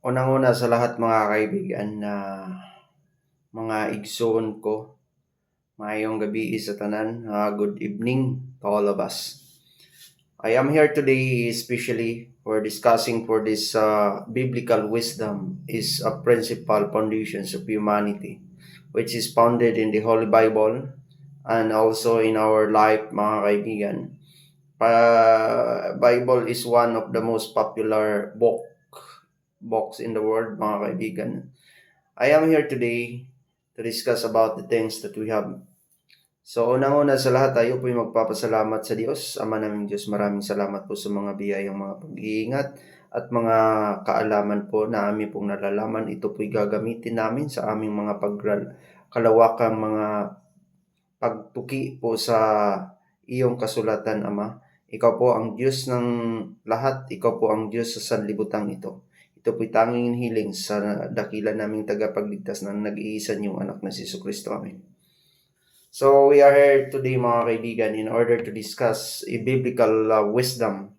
Unang-una sa lahat mga kaibigan na mga igsoon ko, mayong gabi sa tanan, good evening to all of us. I am here today especially for discussing for this biblical wisdom is a principal foundations of humanity, which is founded in the Holy Bible and also in our life mga kaibigan. Bible is one of the most popular books in the world mga kaibigan. I am here today to discuss about the things that we have. So, unang-una sa lahat, tayo po'y magpapasalamat sa Diyos. Ama naming Diyos, maraming salamat po sa mga biyayang mga pag-iingat at mga kaalaman po na aming pong nalalaman. Ito po'y gagamitin namin sa aming mga kalawakang mga pagtuki po sa iyong kasulatan, Ama. Ikaw po ang Diyos ng lahat. Ikaw po ang Diyos sa sanlibutan ito. Ito po'y tanging hiling sa dakila naming tagapagligtas na nag-iisa niyong anak na si Jesucristo. Amen. So we are here today mga kaibigan in order to discuss a biblical wisdom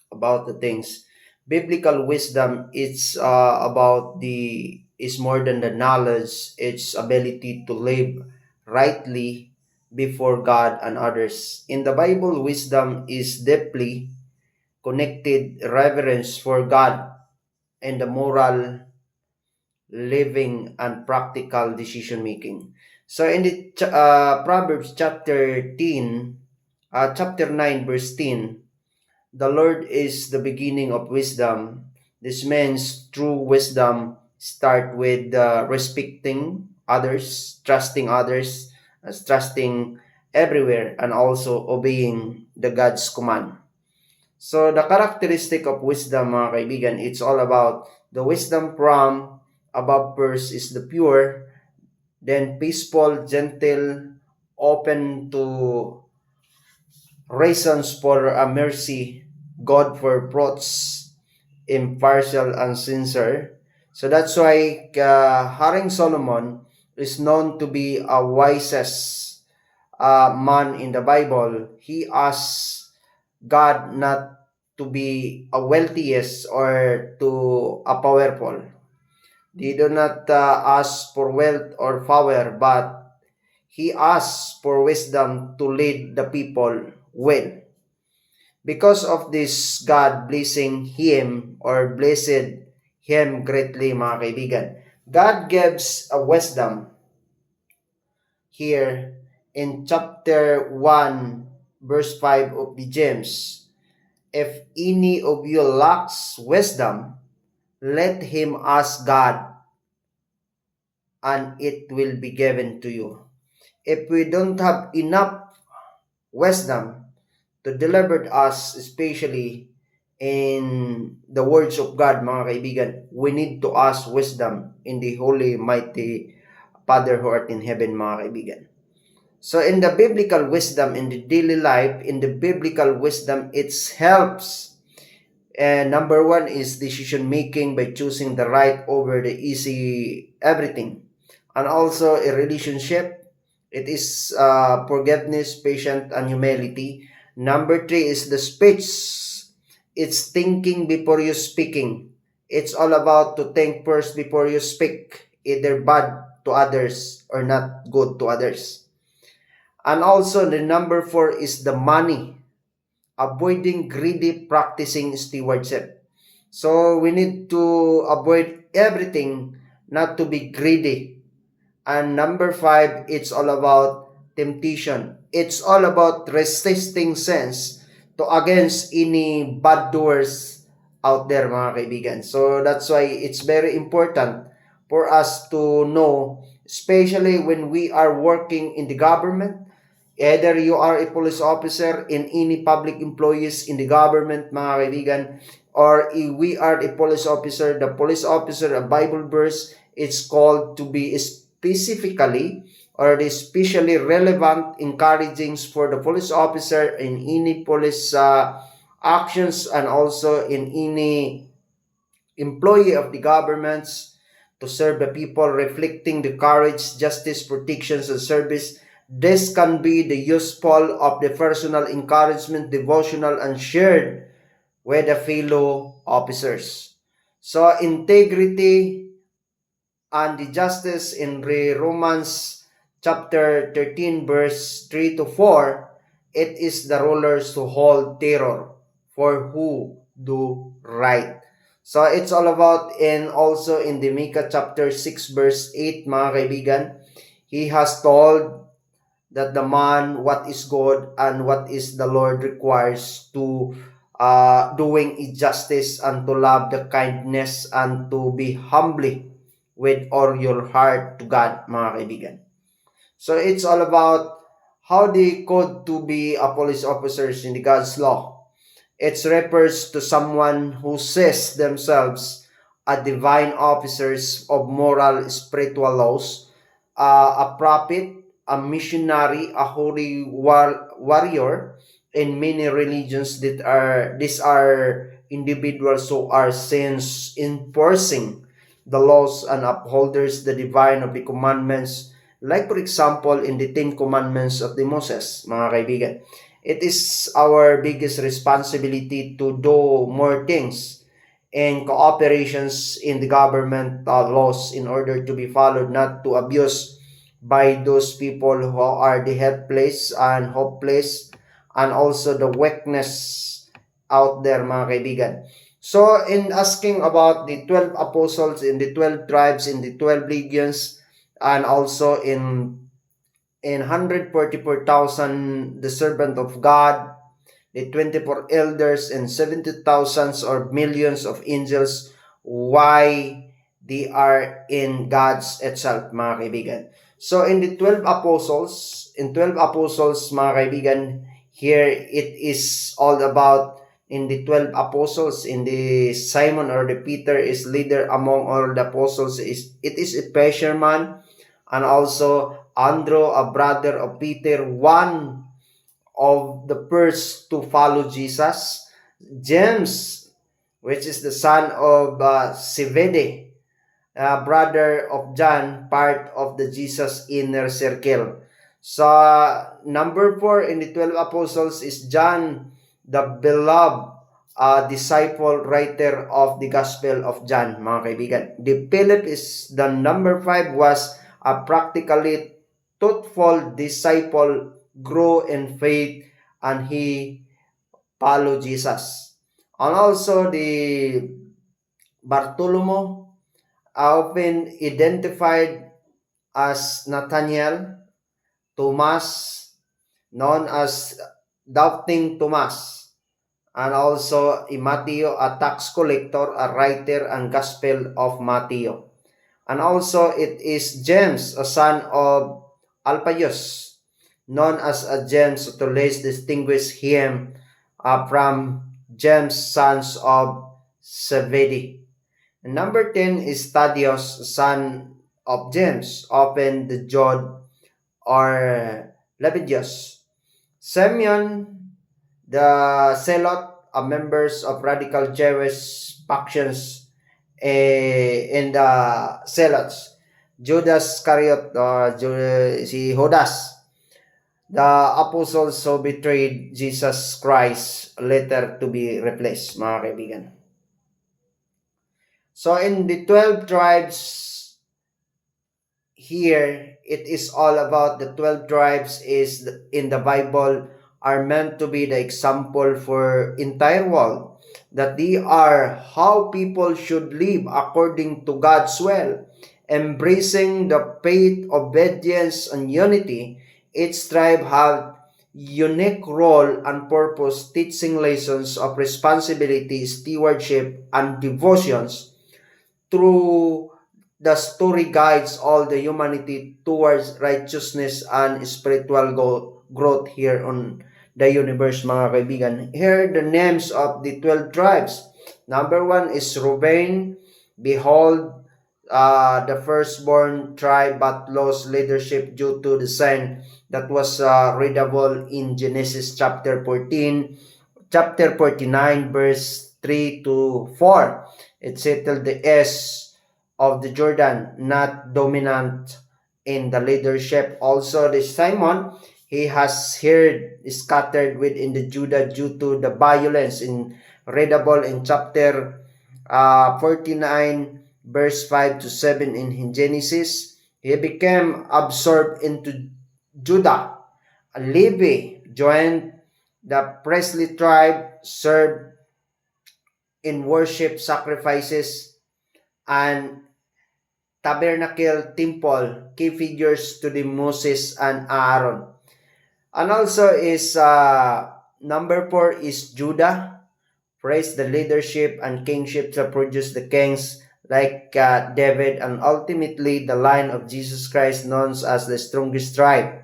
about the things. Biblical wisdom is more than the knowledge, its ability to live rightly before God and others. In the Bible, wisdom is deeply connected reverence for God and the moral living and practical decision making. So in the Proverbs chapter 9 verse 10, the Lord is the beginning of wisdom. This means true wisdom start with respecting others, trusting everywhere, and also obeying the God's command. So the characteristic of wisdom mga kaibigan, it's all about the wisdom from above first is the pure, then peaceful, gentle, open to reasons for mercy, God for thoughts, impartial and sincere. So that's why Haring Solomon is known to be a wisest man in the Bible. He asked God not to be a wealthiest or to a powerful. They do not ask for wealth or power, but he asks for wisdom to lead the people well. Because of this, God blessing him or blessed him greatly, mga kaibigan. God gives a wisdom here in chapter 1, verse 5 of the James. If any of you lacks wisdom, let him ask God, and it will be given to you. If we don't have enough wisdom to deliver us, especially in the words of God, mga kaibigan, we need to ask wisdom in the Holy, Mighty Father who art in heaven, mga kaibigan. So in the biblical wisdom, in the daily life, in the biblical wisdom, it helps. And number one is decision making by choosing the right over the easy everything. And also a relationship, it is forgiveness, patience, and humility. Number three is the speech. It's thinking before you speaking. It's all about to think first before you speak, either bad to others or not good to others. And also the number 4 is the money. Avoiding greedy, practicing stewardship. So we need to avoid everything, not to be greedy. And number 5, it's all about temptation. It's all about resisting sins to against any bad doers out there, mga kaibigan. So that's why it's very important for us to know, especially when we are working in the government. Either you are a police officer in any public employees in the government, mga kaibigan, or if we are a police officer, the police officer, a Bible verse, it's called to be specifically or the especially relevant encouragings for the police officer in any police actions and also in any employee of the governments to serve the people, reflecting the courage, justice, protections, and service. This can be the useful of the personal encouragement, devotional, and shared with the fellow officers. So integrity and the justice in Romans chapter 13 verse 3 to 4, it is the rulers who hold terror for who do right. So it's all about, and also in the Micah chapter 6 verse 8, mga kaibigan, he has told that the man what is good and what is the Lord requires to doing justice and to love the kindness and to be humbly with all your heart to God, mga kaibigan. So it's all about how they code to be a police officers in the God's law. It refers to someone who sees themselves as divine officers of moral spiritual laws, a prophet, a missionary, a holy warrior. In many religions, these are individuals who are saints enforcing the laws and upholders the divine of the commandments. Like for example, in the 10 Commandments of the Moses, mga kaibigan. It is our biggest responsibility to do more things and cooperations in the government laws in order to be followed, not to abuse by those people who are the helpless and hopeless and also the weakness out there, mga kaibigan. So in asking about the 12 apostles in the 12 tribes in the 12 legions, and also in 144,000 the servant of God, the 24 elders and 70,000 or millions of angels, why they are in God's itself, mga kaibigan. So in the 12 apostles, mga kaibigan, here it is all about in the 12 apostles, in the Simon or the Peter is leader among all the apostles, it is a fisherman, and also Andrew, a brother of Peter, one of the first to follow Jesus. James, which is the son of Zebedee, brother of John, part of the Jesus inner circle. So number 4 in the 12 apostles is John, the beloved disciple writer of the Gospel of John, mga kaibigan. The Philip is the number 5, was a practically truthful disciple, grow in faith, and he followed Jesus. And also the Bartholomew, often identified as Nathaniel, Thomas, known as Doubting Thomas, and also Matthew, a tax collector, a writer and Gospel of Matthew. And also it is James, a son of Alphaeus, known as James, to less distinguish him from James, sons of Zebedee. And number 10 is Thaddeus, son of James, often the John or Lebedius. Simeon, the Zealot, members of radical Jewish factions in the Zealots. Judas Iscariot, si Judas, the apostles who betrayed Jesus Christ, later to be replaced, mga kaibigan. So in the 12 tribes here, it is all about the 12 tribes is in the Bible are meant to be the example for entire world, that they are how people should live according to God's will, embracing the faith, obedience, and unity. Each tribe have unique role and purpose, teaching lessons of responsibility, stewardship, and devotions. Through the story guides all the humanity towards righteousness and spiritual growth here on the universe, mga kaibigan. Here the names of the 12 tribes. Number 1 is Reuben. Behold, the firstborn tribe but lost leadership due to the sin that was readable in Genesis chapter 14, chapter 49, verse 3 to 4. It settled the S of the Jordan, not dominant in the leadership. Also, the Simon, he has heard scattered within the Judah due to the violence in readable in chapter 49 verse 5 to 7 in Genesis. He became absorbed into Judah. Levi joined the priestly tribe, served in worship sacrifices and tabernacle temple, key figures to the Moses and Aaron. And also is number 4 is Judah. Praise the leadership and kingship to produce the kings like David, and ultimately the line of Jesus Christ known as the strongest tribe.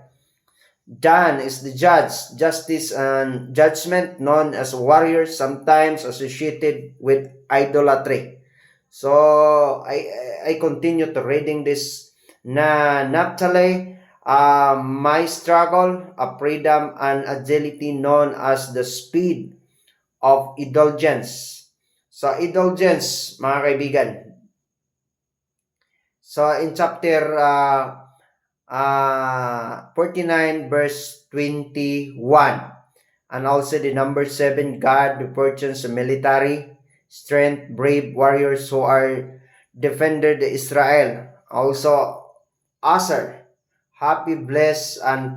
Dan is the judge, justice and judgment, known as warrior, sometimes associated with idolatry. So I continue to reading this na Naphtali, my struggle, a freedom and agility known as the speed of indulgence. So indulgence, mga kaibigan. So in chapter 49 verse 21, and also the number 7, God who purchased military strength, brave warriors who are defended Israel. Also Aser, happy, blessed, and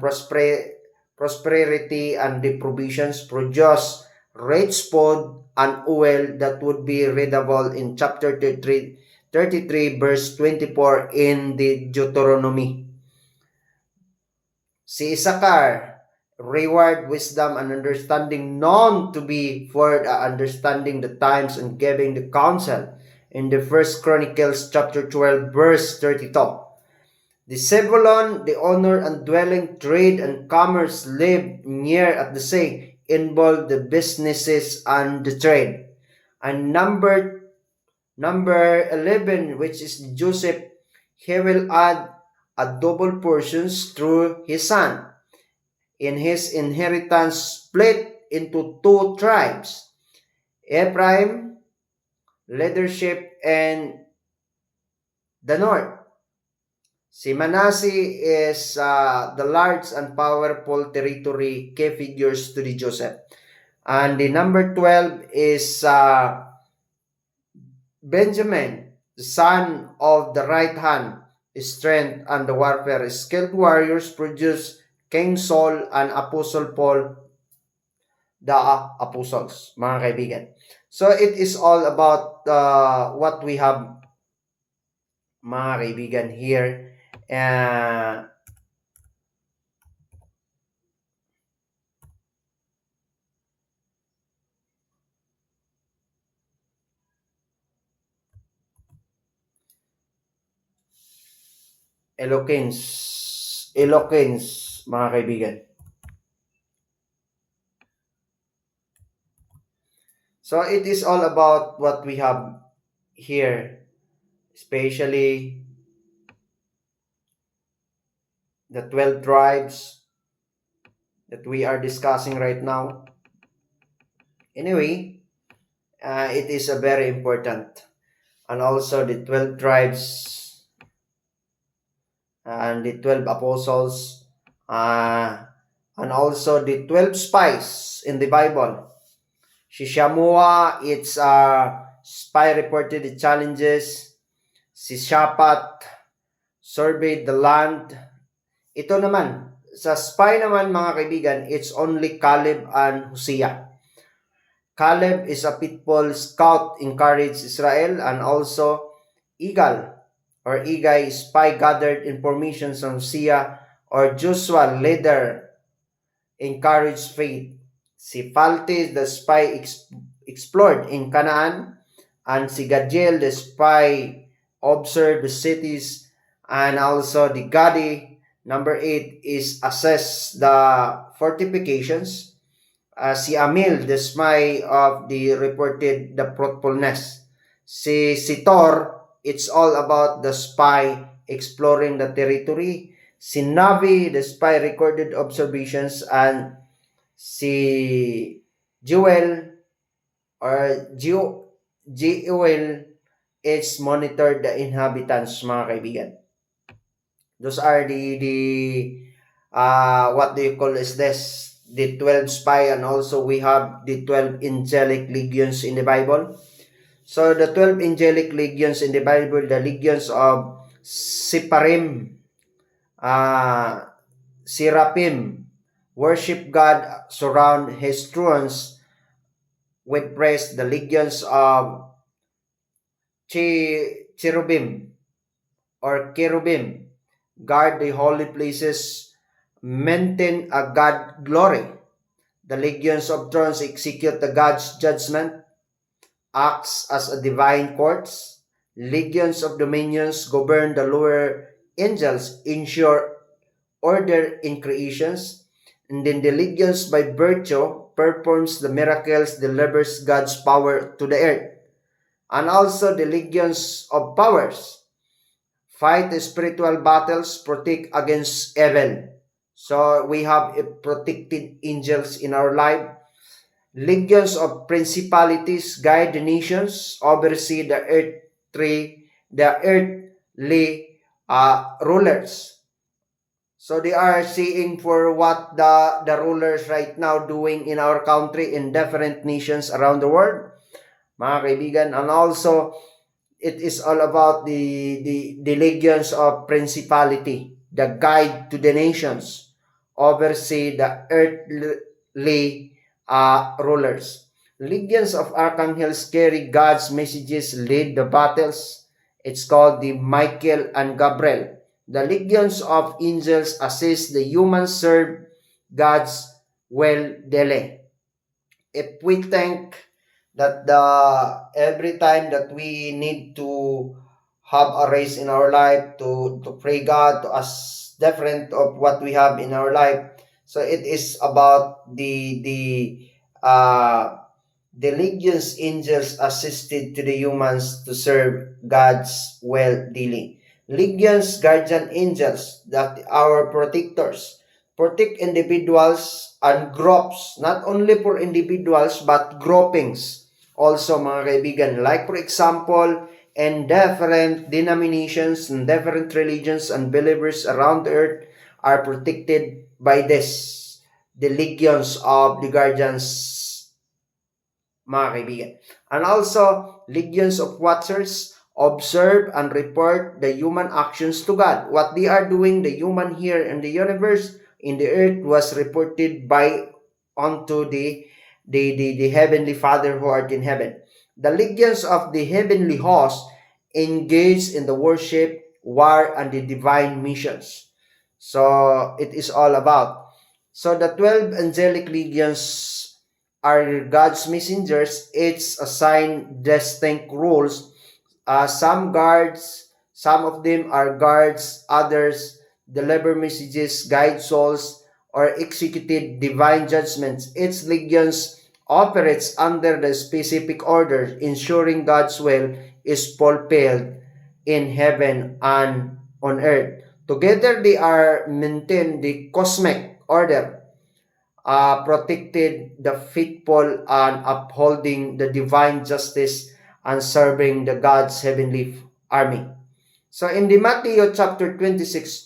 prosperity and the provisions produce rich food and oil that would be readable in chapter 33 verse 24 in the Deuteronomy. Si Issachar, reward, wisdom, and understanding, known to be for understanding the times and giving the counsel in the First Chronicles chapter 12 verse 32. The Zebulon, the honor and dwelling, trade and commerce, lived near at the sea, involved the businesses and the trade. And number 11, which is Joseph, he will add a double portions through his son. In his inheritance split into 2 tribes, Ephraim, leadership, and the north. Si Manasseh is the large and powerful territory, key figures to the Joseph. And the number 12 is Benjamin, the son of the right hand, strength and the warfare. Skilled warriors produce King Saul and Apostle Paul, the apostles, mga kaibigan. So it is all about what we have, mga kaibigan, here. Eloquence, mga kaibigan. So it is all about what we have here, especially the 12 tribes that we are discussing right now. Anyway, it is a very important. And also the 12 tribes and the 12 apostles, and also the 12 spies in the Bible. Si Shamua, it's a spy, reported the challenges. Si Shaphat surveyed the land. Ito naman, sa spy naman, mga kaibigan, it's only Caleb and Hosea. Caleb is a faithful scout, encouraged Israel, and also Igal or Igai, spy, gathered information from Hosea, or Joshua, leader, encouraged faith. Si Phalti, the spy, explored in Canaan, and si Gadiel, the spy, observed the cities, and also the Gadi, number 8, is assess the fortifications. Si Amil, the spy of the reported the fruitfulness. Si Tor, it's all about the spy exploring the territory. Si Navi, the spy, recorded observations, and si Jewel or Jewel, it's monitored the inhabitants, mga kaibigan. Those are the what do you call is this? The 12 spy, and also we have the 12 angelic legions in the Bible. So the 12 angelic legions in the Bible, the legions of Siparim, uh, Seraphim, worship God, surround His thrones with praise. The legions of Cherubim or Cherubim guard the holy places, maintain a God glory. The legions of thrones execute the God's judgment, acts as a divine courts. Legions of dominions govern the lower angels, ensure order in creations. And then the legions by virtue performs the miracles, delivers God's power to the earth. And also the legions of powers fight the spiritual battles, protect against evil. So we have a protected angels in our life. Legions of principalities guide the nations, oversee the earthly rulers. So they are seeing for what the rulers right now doing in our country, in different nations around the world, mga kaibigan. And also, it is all about the legions of principality, the guide to the nations, oversee the earthly rulers. Legions of archangels carry God's messages, lead the battles. It's called the Michael and Gabriel. The legions of angels assist the humans serve God's will daily. If we think that every time that we need to have a race in our life to pray God to us different of what we have in our life, so it is about the legions angels assisted to the humans to serve God's well dealing. Legions guardian angels that our protectors protect individuals and groups, not only for individuals but groupings also, mga kaibigan. Like for example, in different denominations and different religions and believers around the earth are protected by this, the legions of the guardians, mga kaibigan. And also, legions of watchers observe and report the human actions to God. What they are doing, the human here in the universe, in the earth, was reported by unto the heavenly Father who art in heaven. The legions of the heavenly host engage in the worship, war, and the divine missions. So it is all about. So the 12 angelic legions are God's messengers. It's assigned distinct roles. Some of them are guards, others deliver messages, guide souls, or executed divine judgments. Its legions operates under the specific order, ensuring God's will is fulfilled in heaven and on earth. Together, they are maintain the cosmic order, protected the faithful and upholding the divine justice and serving the God's heavenly army. So in the Matthew chapter 26,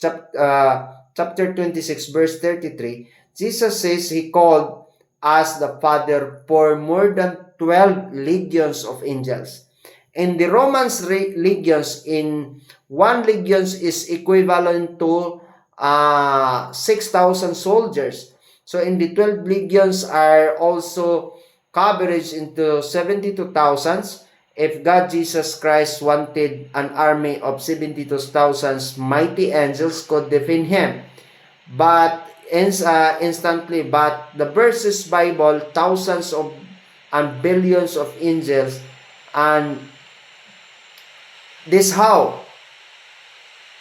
chapter 26 verse 33, Jesus says he called us the Father for more than 12 legions of angels. In the Romans legions, in one legions is equivalent to 6,000 soldiers. So in the 12 legions are also coverage into 72,000. If God Jesus Christ wanted an army of 72,000 mighty angels could defend him. But instantly, but the verses Bible, thousands of and billions of angels, and this how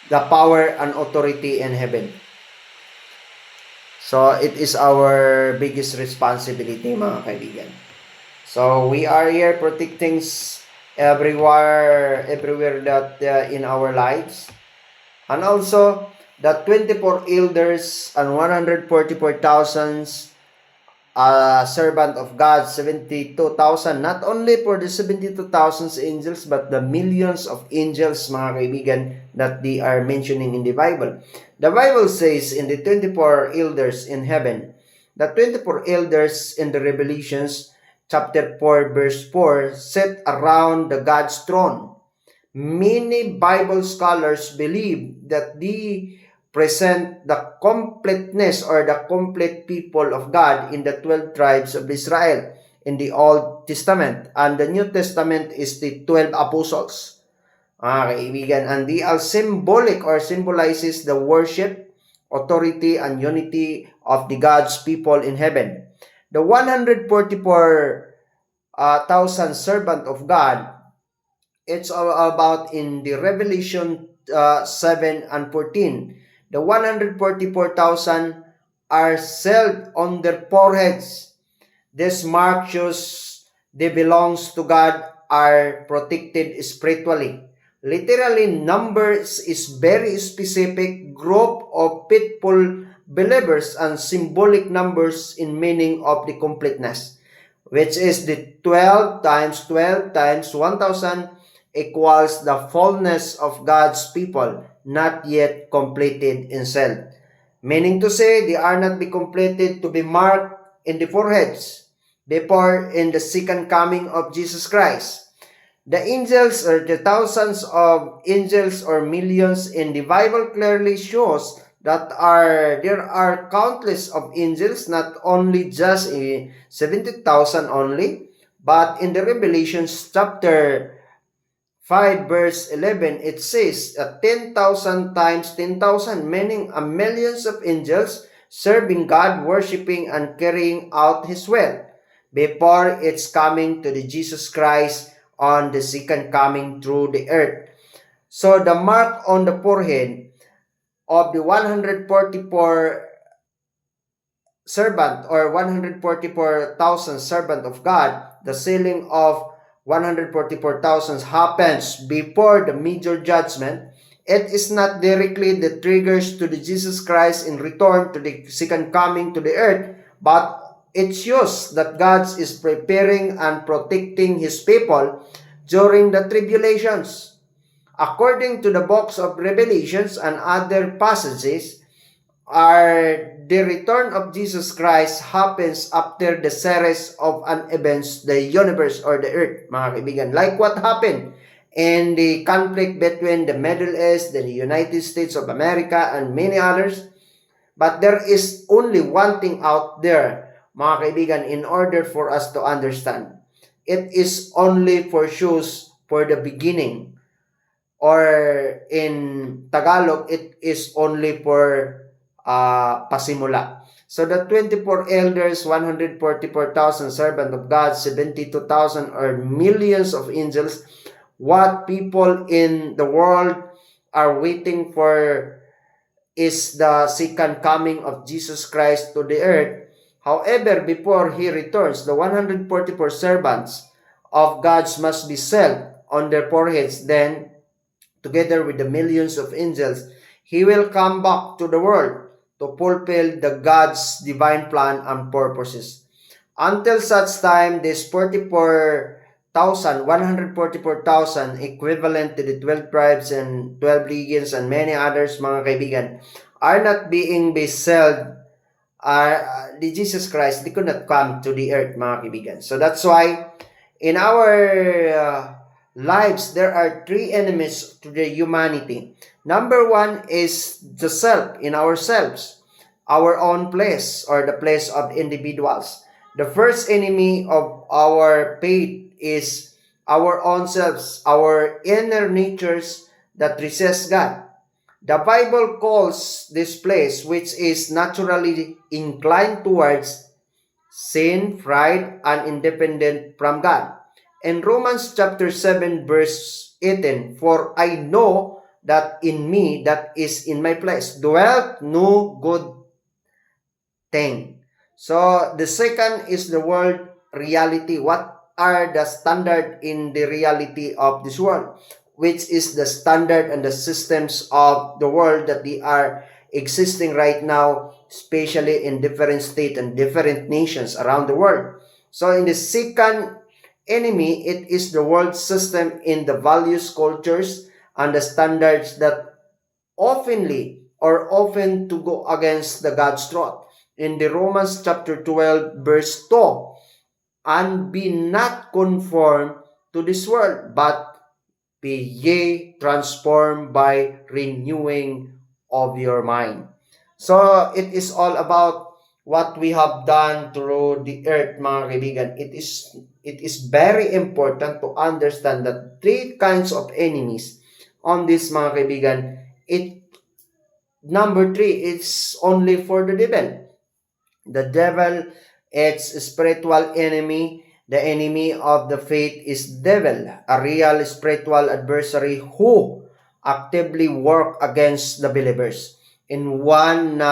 the power and authority in heaven. So it is our biggest responsibility, mga kaibigan. So we are here protecting everywhere that in our lives. And also the 24 elders and 144,000 servant of God, 72,000, not only for the 72,000 angels, but the millions of angels, mga kaibigan, that they are mentioning in the Bible. The Bible says in the 24 elders in heaven, the 24 elders in the Revelations, chapter 4, verse 4, set around the God's throne. Many Bible scholars believe that they present the completeness or the complete people of God in the 12 tribes of Israel in the Old Testament. And the New Testament is the 12 apostles. Kaibigan, and they are symbolic or symbolizes the worship, authority, and unity of the God's people in heaven. The 144,000 servant of God, it's all about in the Revelation 7 and 14. The 144,000 are sealed on their foreheads. This mark shows they belongs to God, are protected spiritually. Literally, numbers is very specific group of faithful believers and symbolic numbers in meaning of the completeness, which is the 12 times 1,000 equals the fullness of God's people, not yet completed in self. Meaning to say, they are not be completed to be marked in the foreheads before in the second coming of Jesus Christ. The angels or the thousands of angels or millions in the Bible clearly shows that there are countless of angels, not only just 70,000 only, but in the Revelation chapter 5 verse 11, it says 10,000 times 10,000, meaning a millions of angels serving God, worshiping and carrying out His will before it's coming to the Jesus Christ on the second coming through the earth. So the mark on the forehead of the 144 servant or 144,000 servant of God, the sealing of 144,000 happens before the major judgment. It is not directly the triggers to the Jesus Christ in return to the second coming to the earth, but it shows that God is preparing and protecting His people during the tribulations. According to the books of Revelations and other passages, the return of Jesus Christ happens after the series of events, the universe or the earth, mga kaibigan. Like what happened in the conflict between the Middle East, the United States of America, and many others. But there is only one thing out there, mga kaibigan, in order for us to understand. It is only for shows for the beginning. Or in Tagalog, it is only for pasimula. So the 24 elders, 144,000 servant of God, 72,000 or millions of angels, what people in the world are waiting for is the second coming of Jesus Christ to the earth. However, before He returns, the 144 servants of God must be sealed on their foreheads. Then, together with the millions of angels, He will come back to the world to fulfill the God's divine plan and purposes. Until such time, this 144,000, equivalent to the 12 tribes and 12 regions and many others, mga kaibigan, are not being sealed. The Jesus Christ, they could not come to the earth, mga kaibigan. So that's why, in our lives, there are three enemies to the humanity. Number one is the self, in ourselves, our own place or the place of individuals. The first enemy of our faith is our own selves, our inner natures that resist God. The Bible calls this place, which is naturally inclined towards sin, pride, and independent from God. In Romans chapter 7 verse 18, for I know that in me, that is in my flesh, dwelt no good thing. So the second is the world reality. What are the standard in the reality of this world? Which is the standard and the systems of the world that they are existing right now, especially in different states and different nations around the world. So in the second enemy, it is the world system in the values, cultures, and the standards that often to go against the God's truth. In the Romans chapter 12 verse 2, and be not conformed to this world, but be ye transformed by renewing of your mind. So, it is all about what we have done through the earth, mga kaibigan. It is very important to understand that three kinds of enemies on this, mga kaibigan. Number three, it's only for the devil. The devil, its spiritual enemy. The enemy of the faith is devil, a real spiritual adversary who actively work against the believers. In 1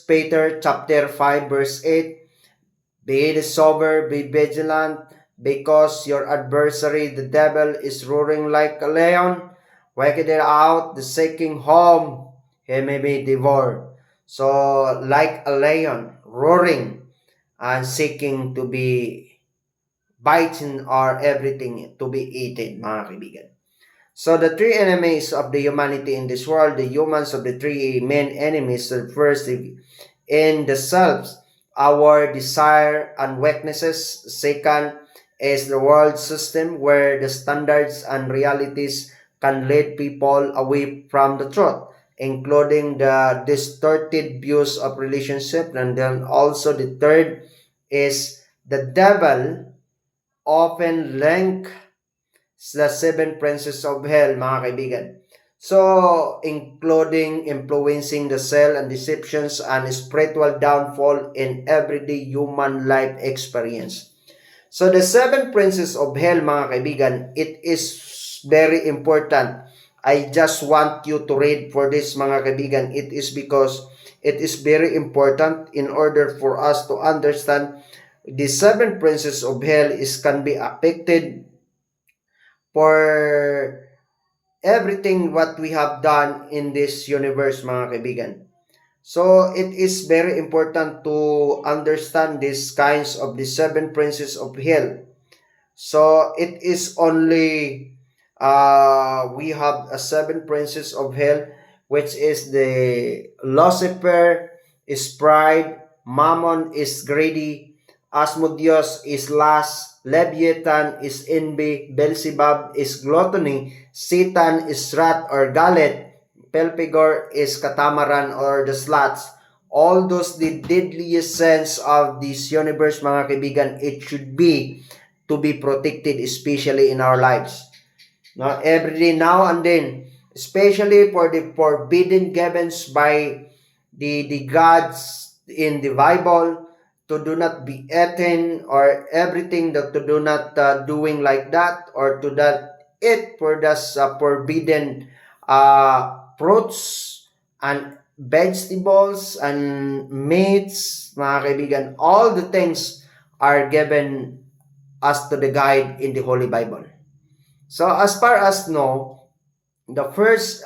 Peter chapter 5 verse 8, be sober, be vigilant, because your adversary, the devil, is roaring like a lion, waking it out, the seeking whom he may be devoured. So, like a lion, roaring and seeking to be biting or everything to be eaten, mga kaibigan. So, the three enemies of the humanity in this world, the humans of the three main enemies, the first in the selves, our desire and weaknesses. Second is the world system, where the standards and realities can lead people away from the truth, including the distorted views of relationship. And then also the third is the devil often link the seven princes of hell, mga kaibigan. So, including influencing the cell and deceptions and spiritual downfall in everyday human life experience. So, the seven princes of hell, mga kaibigan, it is very important. I just want you to read for this, mga kaibigan. It is because it is very important in order for us to understand the seven princes of hell can be affected for everything what we have done in this universe, mga kaibigan. So, it is very important to understand these kinds of the seven princes of hell. So, it is only, we have a seven princes of hell, which is the Lucifer is pride, Mammon is greedy, Asmodeus is lust, Leviathan is envy, Beelzebub is gluttony, Satan is wrath or galet, Belphegor is catamaran or the slots. All those the deadliest sense of this universe, mga kaibigan, it should be to be protected, especially in our lives. Now, every day, now and then, especially for the forbidden givens by the gods in the Bible, to do not be eaten, or everything that to do not doing like that, or to not eat for the forbidden fruits and vegetables and meats, mga kaibigan. All the things are given us to the guide in the Holy Bible. So, as far as know, the first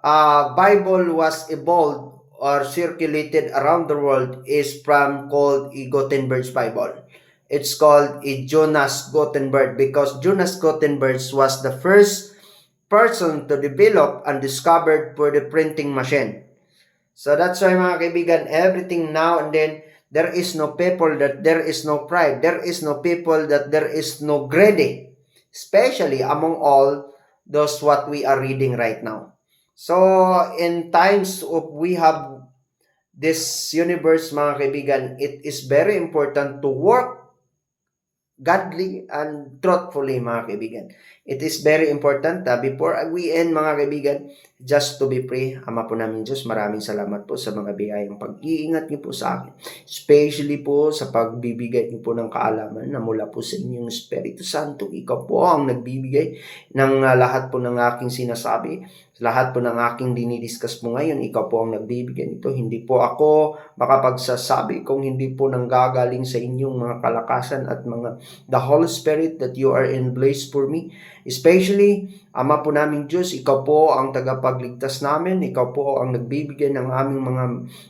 Bible was evolved or circulated around the world is from called a Gutenberg's Bible. It's called a Jonas Gutenberg because Jonas Gutenberg was the first person to develop and discovered for the printing machine. So that's why, mga kaibigan, everything now and then, there is no people that there is no pride. There is no people that there is no greedy. Especially among all those what we are reading right now. So, in times of we have this universe, mga kaibigan, it is very important to work godly and truthfully, mga kaibigan. It is very important before we end, mga kaibigan, just to be free. Ama po namin Diyos, maraming salamat po sa mga biyayang pag-iingat niyo po sa akin. Especially po sa pagbibigay niyo po ng kaalaman na mula po sa inyong Espiritu Santo. Ikaw po ang nagbibigay ng lahat po ng aking sinasabi. Lahat po ng aking dinidiscuss po ngayon, ikaw po ang nagbibigay nito. Hindi po ako makapagsasabi kung hindi po nanggagaling sa inyong mga kalakasan at mga the Holy Spirit that you are in place for me. Especially, Ama po namin Diyos, ikaw po ang tagapagligtas namin, ikaw po ang nagbibigay ng aming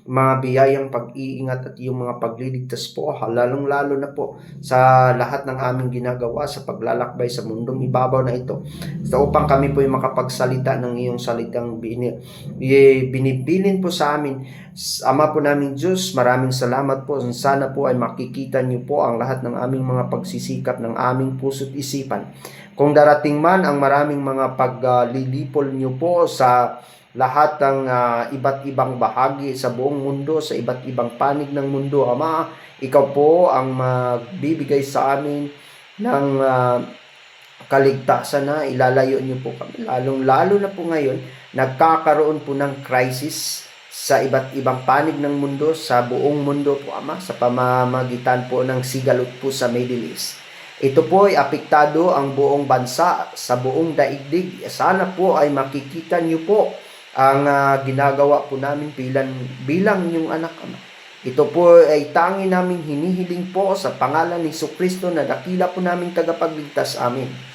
mga biyayang pag-iingat at yung mga pagliligtas po, lalong-lalo na po sa lahat ng aming ginagawa sa paglalakbay sa mundong ibabaw na ito. upang kami po ay makapagsalita ng iyong salitang binibilin po sa amin. Ama po namin Diyos, maraming salamat po. Sana po ay makikita niyo po ang lahat ng aming mga pagsisikap ng aming puso't isipan. Kung darating man ang maraming mga paglilipol niyo po sa lahat ng iba't ibang bahagi sa buong mundo, sa iba't ibang panig ng mundo, Ama, ikaw po ang magbibigay sa amin ng kaligtasan na ilalayo niyo po kami. Lalong-lalo na po ngayon, nagkakaroon po ng crisis sa iba't ibang panig ng mundo, sa buong mundo po, Ama, sa pamamagitan po ng sigalot po sa Middle East. Ito po ay apektado ang buong bansa, sa buong daigdig. Sana po ay makikita niyo po ang ginagawa po namin bilang inyong anak, Ama. Ito po ay tangi namin hinihiling po sa pangalan ni Jesucristo na dakila po namin tagapagligtas. Amen.